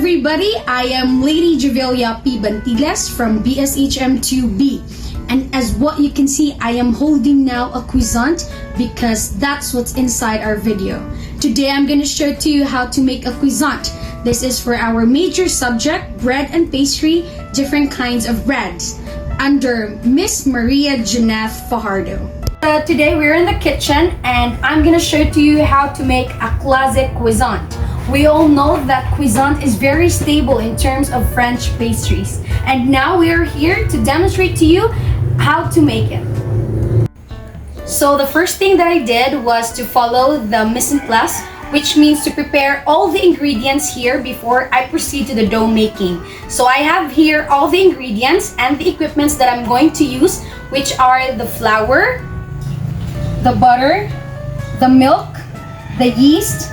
everybody, I am Lady Javelia P. Bantiles from BSHM2B. And as what you can see, I am holding now a croissant because that's what's inside our video. Today I'm going to show to you how to make a croissant. This is for our major subject, bread and pastry, different kinds of breads, under Miss Maria Janeth Fajardo. Today we're in the kitchen and I'm going to show to you how to make a classic croissant. We all know that croissant is very stable in terms of French pastries. And now we are here to demonstrate to you how to make it. So the first thing that I did was to follow the mise en place, which means to prepare all the ingredients here before I proceed to the dough making. So I have here all the ingredients and the equipments that I'm going to use, which are the flour, the butter, the milk, the yeast,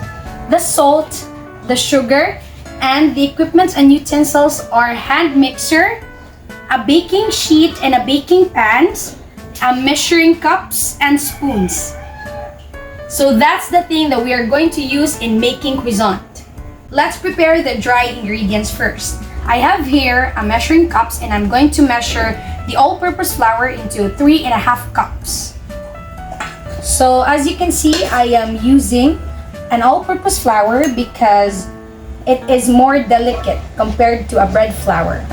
the salt, the sugar, and the equipment and utensils are hand mixer, a baking sheet and a baking pan, a measuring cups and spoons. So that's the thing that we are going to use in making croissant. Let's prepare the dry ingredients first. I have here a measuring cups and I'm going to measure the all-purpose flour into 3.5 cups. So as you can see, I am using an all-purpose flour because it is more delicate compared to a bread flour.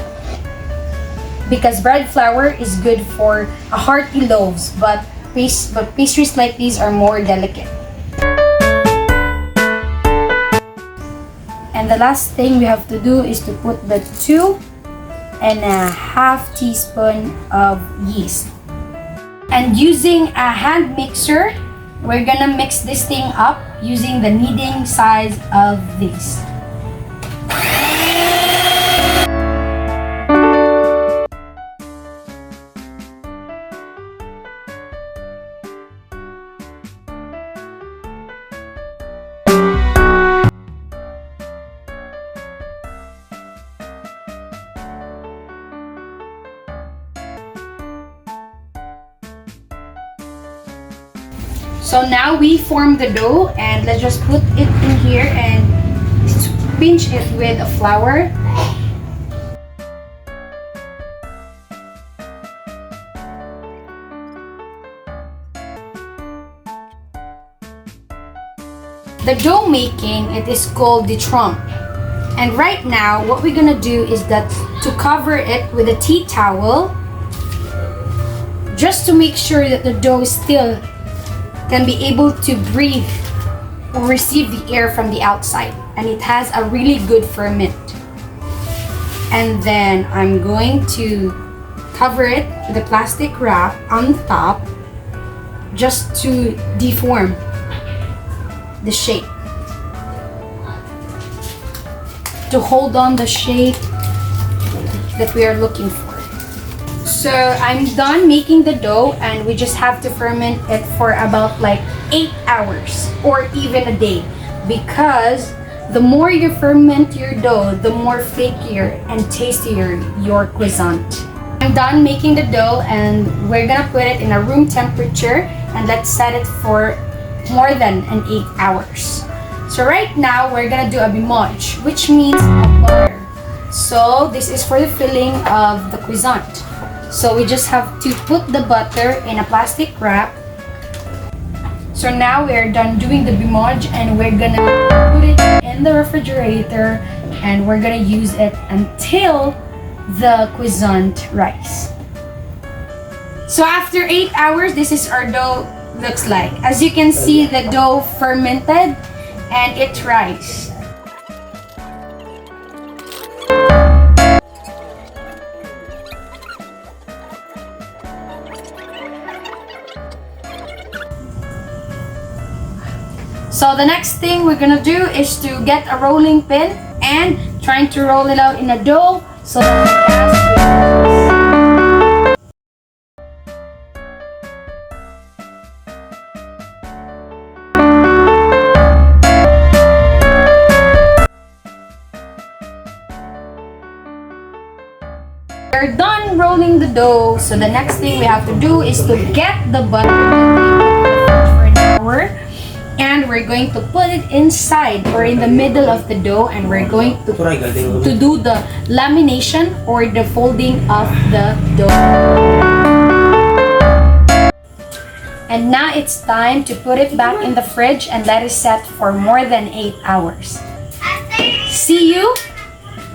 Because bread flour is good for a hearty loaves, but pastries like these are more delicate. And the last thing we have to do is to put the 2.5 teaspoon of yeast. And using a hand mixer, we're gonna mix this thing up using the kneading size of this. So now we form the dough and let's just put it in here and pinch it with a flour. The dough making, it is called the trompe. And right now, what we're gonna do is that to cover it with a tea towel, just to make sure that the dough is still can be able to breathe or receive the air from the outside, and it has a really good ferment. And then I'm going to cover it with a plastic wrap on top just to deform the shape, to hold on the shape that we are looking for. So I'm done making the dough and we just have to ferment it for about like 8 hours or even a day, because the more you ferment your dough, the more flakier and tastier your croissant. I'm done making the dough and we're gonna put it in a room temperature and let's set it for more than 8 hours. So right now we're gonna do a bimage, which means a butter. So this is for the filling of the croissant. So we just have to put the butter in a plastic wrap. So now we are done doing the bimage and we're gonna put it in the refrigerator and we're gonna use it until the croissant rise. So after 8 hours, this is our dough looks like. As you can see, the dough fermented and it rise. So the next thing we're gonna do is to get a rolling pin and trying to roll it out in a dough so that the gas We're done rolling the dough, so the next thing we have to do is to get the butter for an hour. And we're going to put it inside or in the middle of the dough, and we're going to do the lamination or the folding of the dough. And now it's time to put it back in the fridge and let it set for more than 8 hours. See you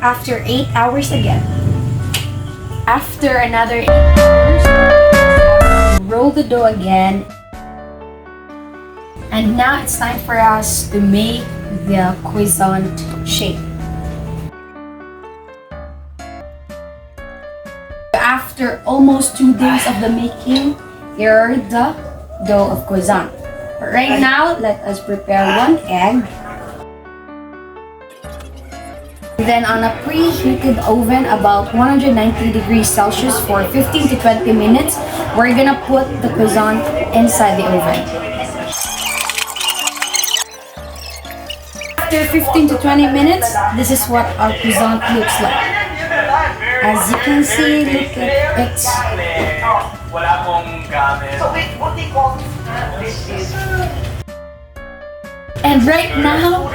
after 8 hours again. After another 8 hours, roll the dough again. And now it's time for us to make the croissant shape. After almost 2 days of the making, here are the dough of croissant. But right now, let us prepare 1 egg. Then on a preheated oven about 190 degrees Celsius for 15 to 20 minutes, we're gonna put the croissant inside the oven. After 15 to 20 minutes, this is what our croissant looks like. As you can see, look at it. And right now,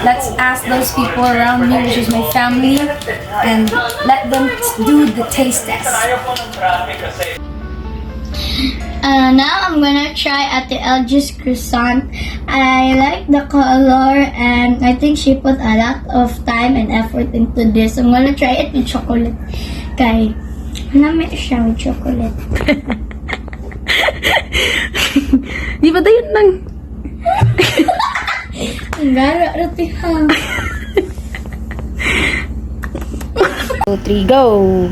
let's ask those people around me, which is my family, and let them do the taste test. Now I'm gonna try at the LG's croissant. I like the color and I think she put a lot of time and effort into this. I'm gonna try it with chocolate. Kay, namin siya with chocolate. Di ba tayo nang... Ang gara, rati ha. 2, 3, go!